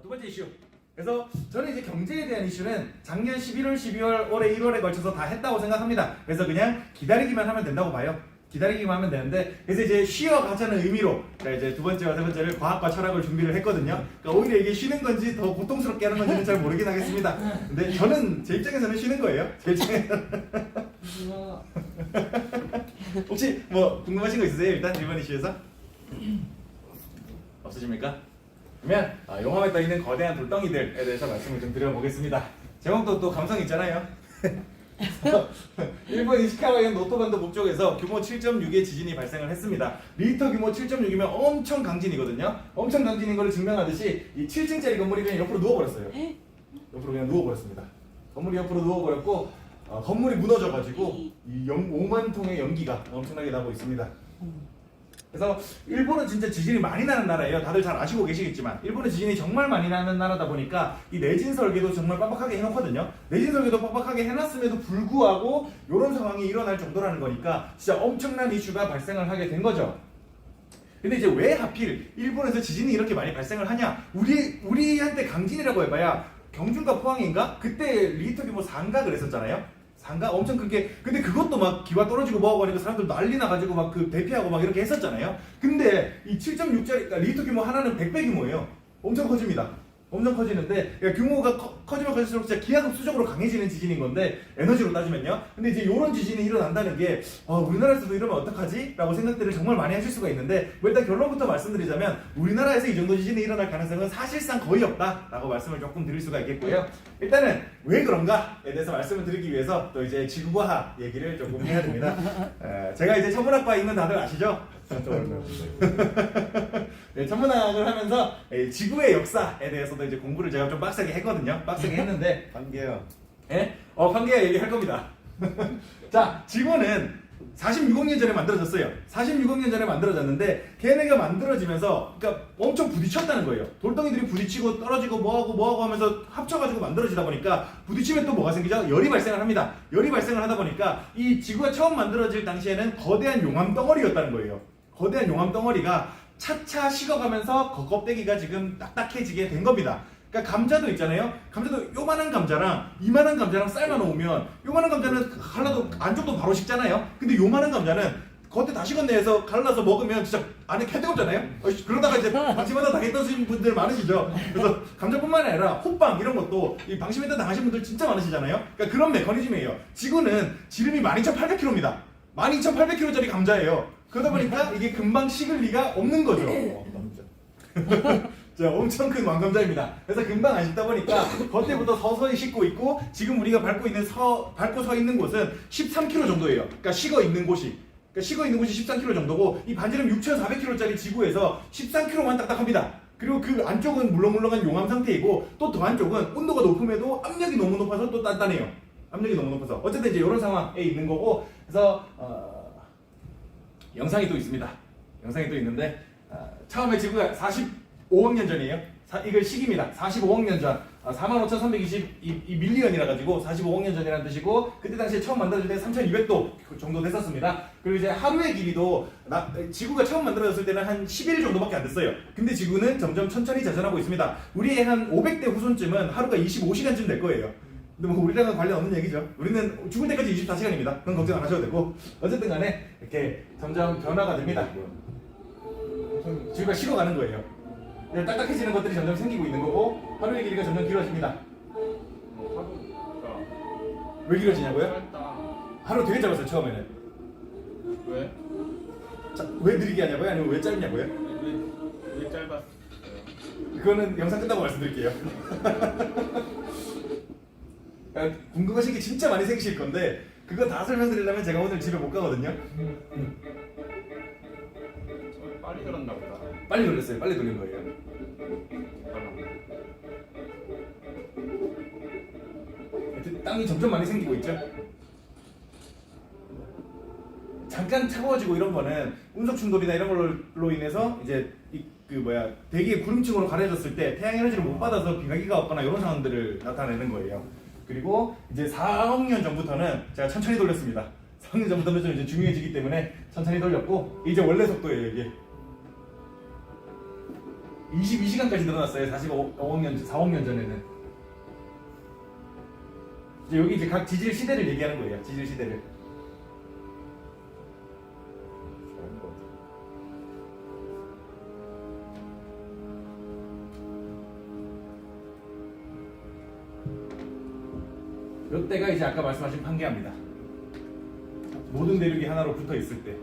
두 번째 이슈. 그래서 저는 이제 경제에 대한 이슈는 작년 11월, 12월, 올해 1월에 걸쳐서 다 했다고 생각합니다. 그래서 그냥 기다리기만 하면 된다고 봐요. 기다리기만 하면 되는데, 그래서 이제 쉬어가자는 의미로 이제 두 번째와 세 번째를 과학과 철학을 준비를 했거든요. 그러니까 오히려 이게 쉬는 건지 더 고통스럽게 하는 건지는 잘 모르긴 하겠습니다. 근데 저는 제 입장에서는 쉬는 거예요. 제 입장에서는. 혹시 뭐 궁금하신 거 있으세요? 일단 1번 이슈에서? 없으십니까? 그러면 용암에 떠있는 거대한 돌덩이들에 대해서 말씀을 좀 드려보겠습니다. 제목도 또 감성 있잖아요. 일본 이시카와현 노토반도 북쪽에서 규모 7.6의 지진이 발생을 했습니다. 리히터 규모 7.6이면 엄청 강진이거든요. 엄청 강진인 것을 증명하듯이 이 7층짜리 건물이 그냥 옆으로 누워버렸어요. 옆으로 그냥 누워버렸습니다. 건물이 옆으로 누워버렸고 건물이 무너져가지고 이 5만 통의 연기가 엄청나게 나고 있습니다. 그래서 일본은 진짜 지진이 많이 나는 나라예요. 다들 잘 아시고 계시겠지만 일본은 지진이 정말 많이 나는 나라다 보니까 이 내진 설계도 정말 빡빡하게 해놓거든요. 내진 설계도 빡빡하게 해놨음에도 불구하고 이런 상황이 일어날 정도라는 거니까 진짜 엄청난 이슈가 발생을 하게 된 거죠. 근데 이제 왜 하필 일본에서 지진이 이렇게 많이 발생을 하냐? 우리한테 강진이라고 해봐야 경주인가 포항인가? 그때 리히터 규모 4인가 그랬었잖아요. 상가 엄청 크게. 근데 그것도 막 기와 떨어지고 뭐하고 하니까 사람들 난리 나가지고 막 그 대피하고 막 이렇게 했었잖아요. 근데 이 7.6짜리 그러니까 리히터 규모 하나는 100배 규모예요. 엄청 커집니다. 엄청 커지는데 그러니까 규모가 커지면 커질수록 진짜 기하급수적으로 강해지는 지진인 건데 에너지로 따지면요. 근데 이제 이런 지진이 일어난다는 게 우리나라에서도 이러면 어떡하지? 라고 생각들을 정말 많이 하실 수가 있는데 뭐 일단 결론부터 말씀드리자면 우리나라에서 이 정도 지진이 일어날 가능성은 사실상 거의 없다라고 말씀을 조금 드릴 수가 있겠고요. 일단은 왜 그런가에 대해서 말씀을 드리기 위해서 또 이제 지구과학 얘기를 조금 해야 됩니다. 제가 이제 천문학과에 있는 다들 아시죠? 네, 천문학을 하면서 지구의 역사에 대해서도 이제 공부를 제가 좀 빡세게 했거든요. 빡세게 했는데 관계요. 예? 관계가 얘기할 겁니다. 자, 지구는 46억 년 전에 만들어졌어요. 46억 년 전에 만들어졌는데 걔네가 만들어지면서 그러니까 엄청 부딪혔다는 거예요. 돌덩이들이 부딪히고 떨어지고 뭐하고 하면서 합쳐가지고 만들어지다 보니까 부딪히면 또 뭐가 생기죠? 열이 발생을 합니다. 열이 발생을 하다 보니까 이 지구가 처음 만들어질 당시에는 거대한 용암 덩어리였다는 거예요. 거대한 용암 덩어리가 차차 식어가면서 겉껍데기가 지금 딱딱해지게 된 겁니다. 그러니까 감자도 있잖아요. 감자도 요만한 감자랑 이만한 감자랑 삶아 놓으면 요만한 감자는 갈라도 안쪽도 바로 식잖아요. 근데 요만한 감자는 겉에 다 식었네 해서 갈라서 먹으면 진짜 안에 캐뜨겁잖아요. 그러다가 이제 방심하다 당했던 분들 많으시죠. 그래서 감자뿐만 아니라 호빵 이런 것도 이 방심했다 당하신 분들 진짜 많으시잖아요. 그러니까 그런 메커니즘이에요. 지구는 지름이 12,800km입니다. 12,800km짜리 감자예요. 그러다 보니까 이게 금방 식을 리가 없는 거죠. 자, 엄청 큰 왕감자입니다. 그래서 금방 안 식다 보니까 겉에부터 서서히 식고 있고 지금 우리가 밟고 서 있는 곳은 13km 정도예요. 그러니까 식어 있는 곳이 13km 정도고 이 반지름 6,400km짜리 지구에서 13km만 딱딱합니다. 그리고 그 안쪽은 물렁물렁한 용암 상태이고 또 더 안쪽은 온도가 높음에도 압력이 너무 높아서 또 단단해요. 압력이 너무 높아서 어쨌든 이제 이런 상황에 있는 거고 그래서 영상이 또 있습니다. 영상이 또 있는데 처음에 지구가 45억 년 전이에요. 이걸 시기입니다. 45억 년 전 45,322밀리언이라 가지고 45억 년 전이라는 뜻이고 그때 당시에 처음 만들어질 때 3,200도 정도 됐었습니다. 그리고 이제 하루의 길이도 지구가 처음 만들어졌을 때는 한 11일 정도밖에 안 됐어요. 근데 지구는 점점 천천히 자전하고 있습니다. 우리의 한 500대 후손쯤은 하루가 25시간쯤 될 거예요. 근데 뭐 우리랑은 관련 없는 얘기죠. 우리는 죽을 때까지 24시간입니다. 그건 걱정 안 하셔도 되고 어쨌든 간에 이렇게 점점 변화가 됩니다. 지구가 식어가는 거예요. 딱딱해지는 것들이 점점 생기고 있는 거고 하루의 길이가 점점 길어집니다. 왜 길어지냐고요? 하루 되게 짧았어요 처음에는. 왜? 왜 느리게 하냐고요? 아니면 왜 짧냐고요? 왜 짧았어요? 그거는 영상 끝나고 말씀드릴게요. 궁금하신 게 진짜 많이 생기실 건데 그거 다 설명드리려면 제가 오늘 집에 못 가거든요. 빨리 들었나 보다. 빨리 돌렸어요. 빨리 돌린 거예요. 땅이 점점 많이 생기고 있죠. 잠깐 차가워지고 이런 거는 운석 충돌이나 이런 걸로 인해서 이제 대기의 구름층으로 가려졌을 때 태양 에너지를 못 받아서 비가기가 없거나 이런 상황들을 나타내는 거예요. 그리고 이제 4억 년 전부터는 제가 천천히 돌렸습니다. 4억 년 전부터는 좀 이제 중요해지기 때문에 천천히 돌렸고 이제 원래 속도예요 이게. 22시간까지 늘어났어요. 4억 년 전에는. 이제 여기 이제 각 지질 시대를 얘기하는 거예요. 지질 시대를. 이때가 이제 아까 말씀하신 판게아입니다. 모든 대륙이 하나로 붙어 있을 때.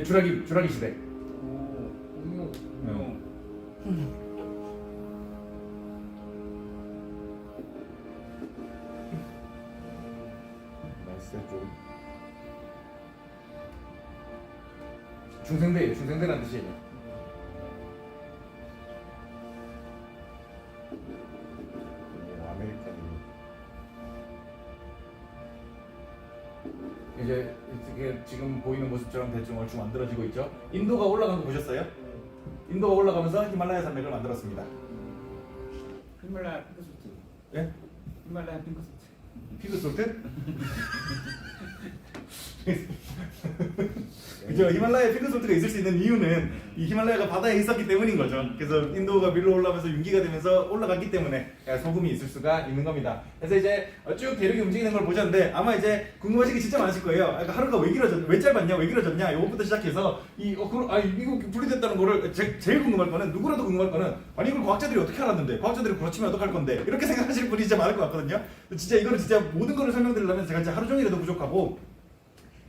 주라기 시대. 오, 공룡. 중생대예요. 중생대라는 뜻이에요. 이제 이게 지금 보이는 모습처럼 대충 얼추 만들어지고 있죠. 인도가 올라간 거 보셨어요? 인도가 올라가면서 히말라야 산맥을 만들었습니다. 히말라야 핑크소트. 예? 히말라야 핑크소트. 피그솔트? 그죠? 히말라야 피그솔트가 있을 수 있는 이유는 이 히말라야가 바다에 있었기 때문인 거죠. 그래서 인도가 밀로 올라오면서 윤기가 되면서 올라갔기 때문에 소금이 있을 수가 있는 겁니다. 그래서 이제 쭉 대륙이 움직이는 걸 보셨는데 아마 이제 궁금하신 게 진짜 많으실 거예요. 그러니까 하루가 왜 길어졌냐, 왜 짧았냐, 왜 길어졌냐 이것부터 시작해서 이거 분리됐다는 거를 제일 궁금할 거는 누구라도 궁금할 거는 아니 이걸 과학자들이 어떻게 알았는데 과학자들이 그렇지면 어떡할 건데 이렇게 생각하시는 분이 진짜 많을 것 같거든요. 진짜 이거를 진짜 모든 거를 설명드리려면 제가 진짜 하루 종일해도 부족하고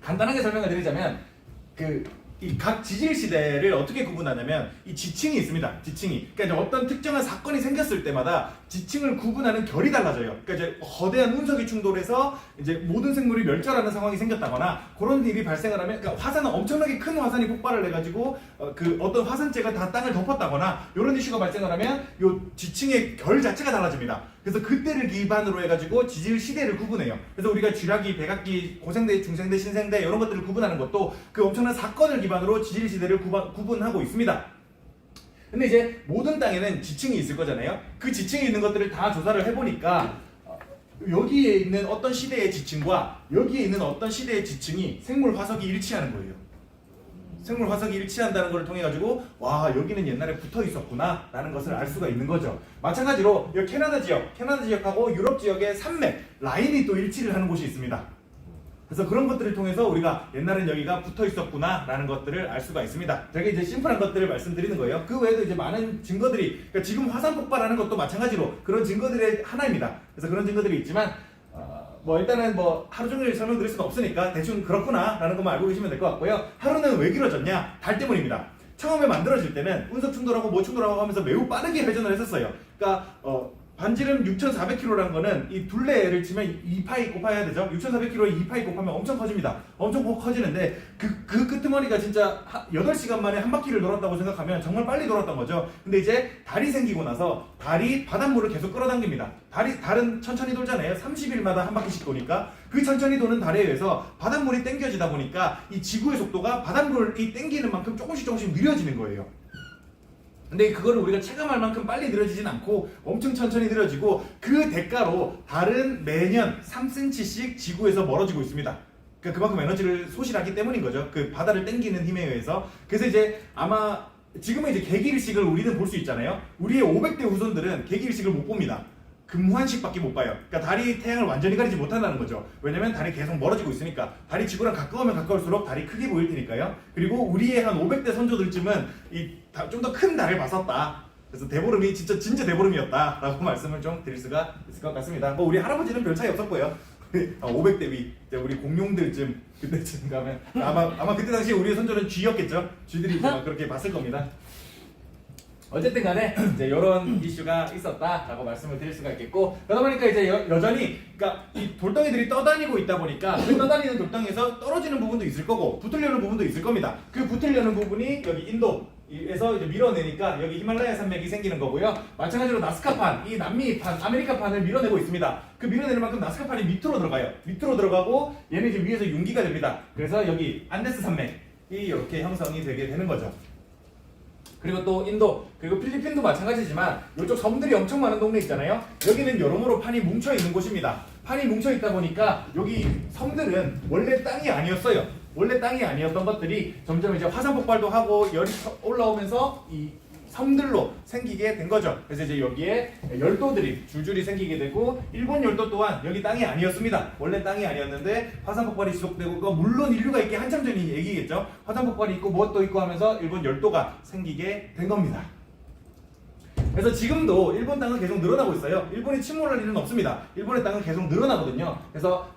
간단하게 설명을 드리자면 이 각 지질 시대를 어떻게 구분하냐면 이 지층이 있습니다. 지층이. 그러니까 이제 어떤 특정한 사건이 생겼을 때마다 지층을 구분하는 결이 달라져요. 그러니까 이제 거대한 운석이 충돌해서 이제 모든 생물이 멸절하는 상황이 생겼다거나 그런 일이 발생을 하면 그러니까 화산은 엄청나게 큰 화산이 폭발을 해가지고 어떤 화산재가 다 땅을 덮었다거나 이런 이슈가 발생을 하면 요 지층의 결 자체가 달라집니다. 그래서 그때를 기반으로 해가지고 지질 시대를 구분해요. 그래서 우리가 쥐라기, 백악기, 고생대, 중생대, 신생대 이런 것들을 구분하는 것도 그 엄청난 사건을 기반으로 지질 시대를 구분하고 있습니다. 근데 이제 모든 땅에는 지층이 있을 거잖아요. 그 지층에 있는 것들을 다 조사를 해보니까 여기에 있는 어떤 시대의 지층과 여기에 있는 어떤 시대의 지층이 생물 화석이 일치하는 거예요. 생물 화석이 일치한다는 걸 통해 가지고 와 여기는 옛날에 붙어 있었구나 라는 것을 알 수가 있는 거죠. 마찬가지로 여기 캐나다 지역하고 유럽 지역의 산맥 라인이 또 일치를 하는 곳이 있습니다. 그래서 그런 것들을 통해서 우리가 옛날엔 여기가 붙어 있었구나 라는 것들을 알 수가 있습니다. 제가 이제 심플한 것들을 말씀드리는 거예요. 그 외에도 이제 많은 증거들이 그러니까 지금 화산 폭발하는 것도 마찬가지로 그런 증거들의 하나입니다. 그래서 그런 증거들이 있지만 일단은 하루 종일 설명드릴 수는 없으니까 대충 그렇구나 라는 것만 알고 계시면 될 것 같고요. 하루는 왜 길어졌냐? 달 때문입니다. 처음에 만들어질 때는 운석 충돌하고 뭐 충돌하고 하면서 매우 빠르게 회전을 했었어요. 그러니까 반지름 6,400km라는 거는 이 둘레를 치면 2파이 곱해야 되죠. 6,400km에 2파이 곱하면 엄청 커집니다. 엄청 커지는데 그 끄트머리가 진짜 8시간 만에 한 바퀴를 돌았다고 생각하면 정말 빨리 돌았던 거죠. 근데 이제 달이 생기고 나서 달이 바닷물을 계속 끌어당깁니다. 달은 천천히 돌잖아요. 30일마다 한 바퀴씩 도니까 그 천천히 도는 달에 의해서 바닷물이 당겨지다 보니까 이 지구의 속도가 바닷물이 당기는 만큼 조금씩 느려지는 거예요. 근데 그거를 우리가 체감할 만큼 빨리 느려지진 않고 엄청 천천히 느려지고 그 대가로 달은 매년 3cm씩 지구에서 멀어지고 있습니다. 그러니까 그만큼 에너지를 소실하기 때문인 거죠. 그 바다를 당기는 힘에 의해서. 그래서 이제 아마 지금은 이제 개기일식을 우리는 볼 수 있잖아요. 우리의 500대 후손들은 개기일식을 못 봅니다. 금환식밖에 못 봐요. 그러니까 달이 태양을 완전히 가리지 못한다는 거죠. 왜냐면 달이 계속 멀어지고 있으니까. 달이 지구랑 가까우면 가까울수록 달이 크게 보일 테니까요. 그리고 우리의 한 500대 선조들쯤은 좀 더 큰 달을 봤었다. 그래서 대보름이 진짜 대보름이었다 라고 말씀을 좀 드릴 수가 있을 것 같습니다. 우리 할아버지는 별 차이 없었고요. 500대 위 우리 공룡들쯤 그때쯤 가면 아마 그때 당시에 우리의 선조는 쥐였겠죠. 쥐들이 이제 막 그렇게 봤을 겁니다. 어쨌든 간에 이제 이런 이슈가 있었다라고 말씀을 드릴 수가 있겠고, 그러다 보니까 이제 여전히 그러니까 이 돌덩이들이 떠다니고 있다 보니까 그 떠다니는 돌덩이에서 떨어지는 부분도 있을 거고 붙으려는 부분도 있을 겁니다. 그 붙으려는 부분이 여기 인도에서 이제 밀어내니까 여기 히말라야 산맥이 생기는 거고요. 마찬가지로 나스카판, 이 남미판, 아메리카판을 밀어내고 있습니다. 그 밀어내는 만큼 나스카판이 밑으로 들어가요. 밑으로 들어가고 얘는 이제 위에서 융기가 됩니다. 그래서 여기 안데스 산맥이 이렇게 형성이 되게 되는 거죠. 그리고 또 인도, 그리고 필리핀도 마찬가지지만 이쪽 섬들이 엄청 많은 동네 있잖아요. 여기는 여러모로 판이 뭉쳐 있는 곳입니다. 판이 뭉쳐 있다 보니까 여기 섬들은 원래 땅이 아니었어요. 원래 땅이 아니었던 것들이 점점 이제 화산 폭발도 하고 열이 올라오면서 이 섬들로 생기게 된 거죠. 그래서 이제 여기에 열도들이 줄줄이 생기게 되고 일본 열도 또한 여기 땅이 아니었습니다. 원래 땅이 아니었는데 화산 폭발이 지속되고 물론 인류가 있기 한참 전 얘기겠죠. 화산 폭발이 있고 무엇도 있고 하면서 일본 열도가 생기게 된 겁니다. 그래서 지금도 일본 땅은 계속 늘어나고 있어요. 일본이 침몰할 일은 없습니다. 일본의 땅은 계속 늘어나거든요. 그래서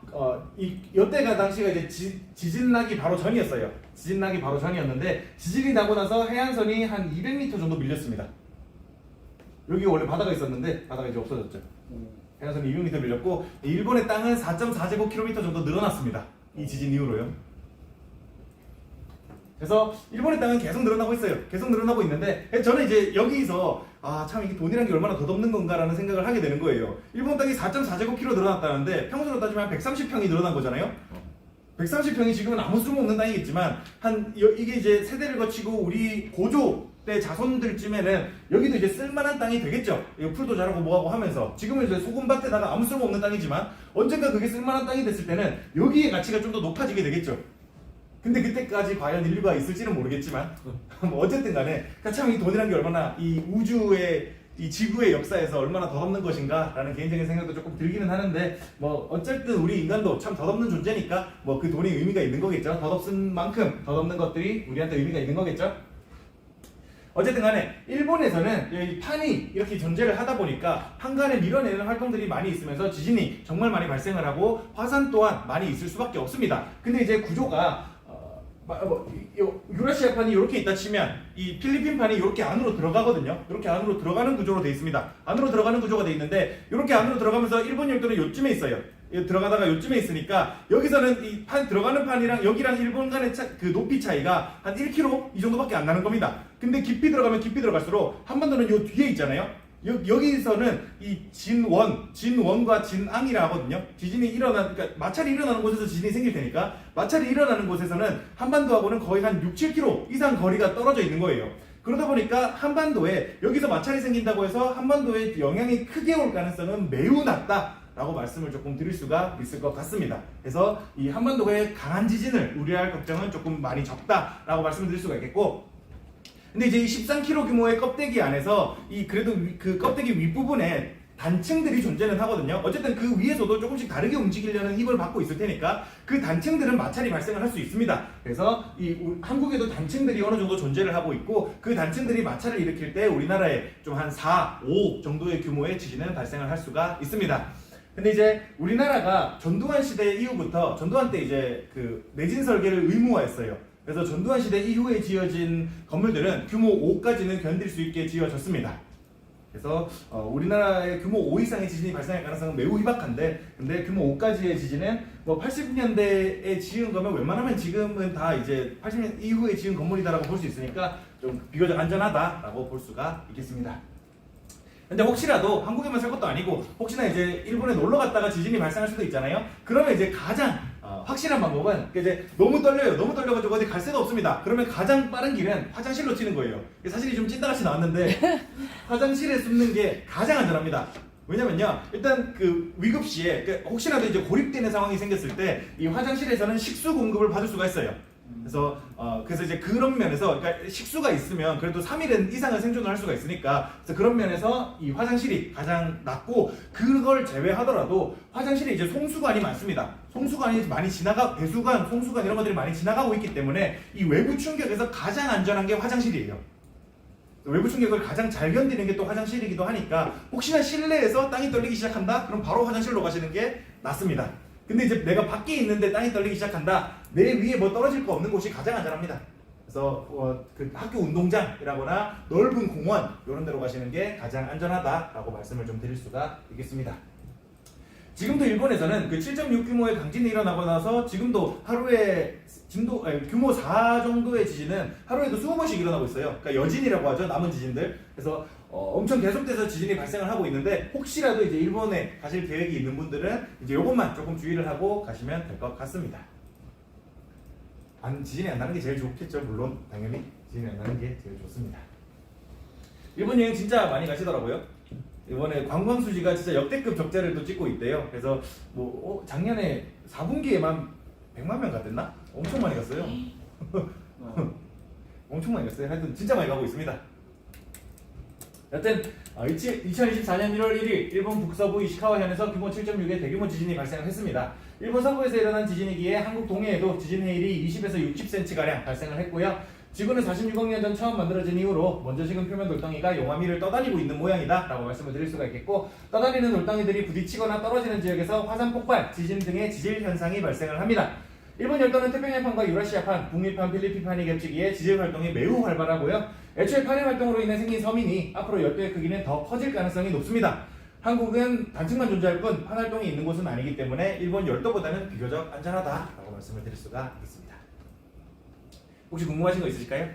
이때가 당시가 이제 지진 나기 바로 전이었어요. 지진 나기 바로 전이었는데 지진이 나고 나서 해안선이 한 200m 정도 밀렸습니다. 여기 원래 바다가 있었는데 바다가 이제 없어졌죠. 해안선이 200m 밀렸고 일본의 땅은 4.4제곱km 정도 늘어났습니다. 이 지진 이후로요. 그래서 일본의 땅은 계속 늘어나고 있어요. 계속 늘어나고 있는데 저는 이제 여기서 참 이게 돈이란 게 얼마나 덧없는 건가라는 생각을 하게 되는 거예요. 일본 땅이 4.4제곱km 늘어났다는데 평수로 따지면 한 130평이 늘어난 거잖아요. 130평이 지금은 아무 쓸모없는 땅이겠지만 이게 이제 세대를 거치고 우리 고조 때 자손들쯤에는 여기도 이제 쓸만한 땅이 되겠죠. 풀도 자라고 뭐하고 하면서 지금은 이제 소금밭에다가 아무 쓸모없는 땅이지만 언젠가 그게 쓸만한 땅이 됐을 때는 여기의 가치가 좀 더 높아지게 되겠죠. 근데 그때까지 과연 인류가 있을지는 모르겠지만 어쨌든 간에 참 이 돈이란 게 얼마나 이 우주의 이 지구의 역사에서 얼마나 덧없는 것인가 라는 개인적인 생각도 조금 들기는 하는데 어쨌든 우리 인간도 참 덧없는 존재니까 그 돈이 의미가 있는 거겠죠. 덧없은 만큼 덧없는 것들이 우리한테 의미가 있는 거겠죠. 어쨌든 간에 일본에서는 이 판이 이렇게 존재를 하다 보니까 한간에 밀어내는 활동들이 많이 있으면서 지진이 정말 많이 발생을 하고 화산 또한 많이 있을 수밖에 없습니다. 근데 이제 구조가 유라시아 판이 이렇게 있다 치면 이 필리핀 판이 이렇게 안으로 들어가거든요. 이렇게 안으로 들어가는 구조로 되어 있습니다. 안으로 들어가는 구조가 되어 있는데 이렇게 안으로 들어가면서 일본 열도는 요쯤에 있어요. 들어가다가 요쯤에 있으니까 여기서는 이 판 들어가는 판이랑 여기랑 일본 간의 그 높이 차이가 한 1km 이 정도밖에 안 나는 겁니다. 근데 깊이 들어가면 깊이 들어갈수록 한반도는 요 뒤에 있잖아요. 여기서는 이 진원과 진앙이라 하거든요. 지진이 그러니까 마찰이 일어나는 곳에서 지진이 생길 테니까 마찰이 일어나는 곳에서는 한반도하고는 거의 한 6, 7km 이상 거리가 떨어져 있는 거예요. 그러다 보니까 한반도에 여기서 마찰이 생긴다고 해서 한반도에 영향이 크게 올 가능성은 매우 낮다라고 말씀을 조금 드릴 수가 있을 것 같습니다. 그래서 이 한반도에 강한 지진을 우려할 걱정은 조금 많이 적다라고 말씀을 드릴 수가 있겠고, 근데 이제 이 13km 규모의 껍데기 안에서 그래도 그 껍데기 윗부분에 단층들이 존재는 하거든요. 어쨌든 그 위에서도 조금씩 다르게 움직이려는 힘을 받고 있을 테니까 그 단층들은 마찰이 발생을 할 수 있습니다. 그래서 한국에도 단층들이 어느 정도 존재를 하고 있고 그 단층들이 마찰을 일으킬 때 우리나라에 좀 한 4, 5 정도의 규모의 지진은 발생을 할 수가 있습니다. 근데 이제 우리나라가 전두환 시대 이후부터 전두환 때 이제 그 내진 설계를 의무화했어요. 그래서 전두환 시대 이후에 지어진 건물들은 규모 5까지는 견딜 수 있게 지어졌습니다. 그래서 우리나라의 규모 5 이상의 지진이 발생할 가능성은 매우 희박한데, 근데 규모 5까지의 지진은 80년대에 지은 거면 웬만하면 지금은 다 이제 80년 이후에 지은 건물이다라고 볼 수 있으니까 좀 비교적 안전하다라고 볼 수가 있겠습니다. 근데 혹시라도 한국에만 살 것도 아니고 혹시나 이제 일본에 놀러 갔다가 지진이 발생할 수도 있잖아요. 그러면 이제 가장 확실한 방법은 이제 너무 떨려요. 너무 떨려가지고 어디 갈 새가 없습니다. 그러면 가장 빠른 길은 화장실로 튀는 거예요. 사실 좀 찐따같이 나왔는데 화장실에 숨는 게 가장 안전합니다. 왜냐면요, 일단 그 위급 시에 혹시라도 이제 고립되는 상황이 생겼을 때 이 화장실에서는 식수 공급을 받을 수가 있어요. 그래서 이제 그런 면에서 그러니까 식수가 있으면 그래도 3일 이상은 생존을 할 수가 있으니까, 그래서 그런 면에서 이 화장실이 가장 낫고, 그걸 제외하더라도 화장실에 이제 송수관이 많습니다. 송수관이 많이 배수관, 송수관 이런 것들이 많이 지나가고 있기 때문에 이 외부 충격에서 가장 안전한 게 화장실이에요. 외부 충격을 가장 잘 견디는 게 또 화장실이기도 하니까 혹시나 실내에서 땅이 떨리기 시작한다? 그럼 바로 화장실로 가시는 게 낫습니다. 근데 이제 내가 밖에 있는데 땅이 떨리기 시작한다? 내 위에 뭐 떨어질 거 없는 곳이 가장 안전합니다. 그래서 그 학교 운동장이라거나 넓은 공원 이런 데로 가시는 게 가장 안전하다라고 말씀을 좀 드릴 수가 있겠습니다. 지금도 일본에서는 그 7.6 규모의 강진이 일어나고 나서 지금도 하루에 규모 4 정도의 지진은 하루에도 20번씩 일어나고 있어요. 그러니까 여진이라고 하죠. 남은 지진들. 그래서 엄청 계속돼서 지진이 발생을 하고 있는데, 혹시라도 이제 일본에 가실 계획이 있는 분들은 이제 요것만 조금 주의를 하고 가시면 될 것 같습니다. 지진이 안 나는 게 제일 좋겠죠. 물론 당연히 지진이 안 나는 게 제일 좋습니다. 일본 여행 진짜 많이 가시더라고요. 이번에 관광 수지가 진짜 역대급 적자를 또 찍고 있대요. 그래서 작년에 4분기에만 100만 명 갔댔나? 엄청 많이 갔어요. 엄청 많이 갔어요. 하여튼 진짜 많이 가고 있습니다. 여튼 2024년 1월 1일 일본 북서부 이시카와현에서 규모 7.6의 대규모 지진이 발생했습니다. 일본 서부에서 일어난 지진이기에 한국 동해에도 지진 해일이 20에서 60cm가량 발생을 했고요. 지구는 46억 년 전 처음 만들어진 이후로 먼저 식은 표면 돌덩이가 용암위를 떠다니고 있는 모양이다 라고 말씀을 드릴 수가 있겠고, 떠다니는 돌덩이들이 부딪히거나 떨어지는 지역에서 화산 폭발, 지진 등의 지질 현상이 발생을 합니다. 일본 열도는 태평양판과 유라시아판, 북미판, 필리핀판이 겹치기에 지질 활동이 매우 활발하고요. 애초에 판의 활동으로 인해 생긴 섬이니 앞으로 열도의 크기는 더 커질 가능성이 높습니다. 한국은 단층만 존재할 뿐 판 활동이 있는 곳은 아니기 때문에 일본 열도보다는 비교적 안전하다라고 말씀을 드릴 수가 있습니다. 혹시 궁금하신 거 있으실까요?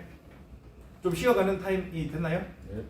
좀 쉬어가는 타임이 됐나요? 네.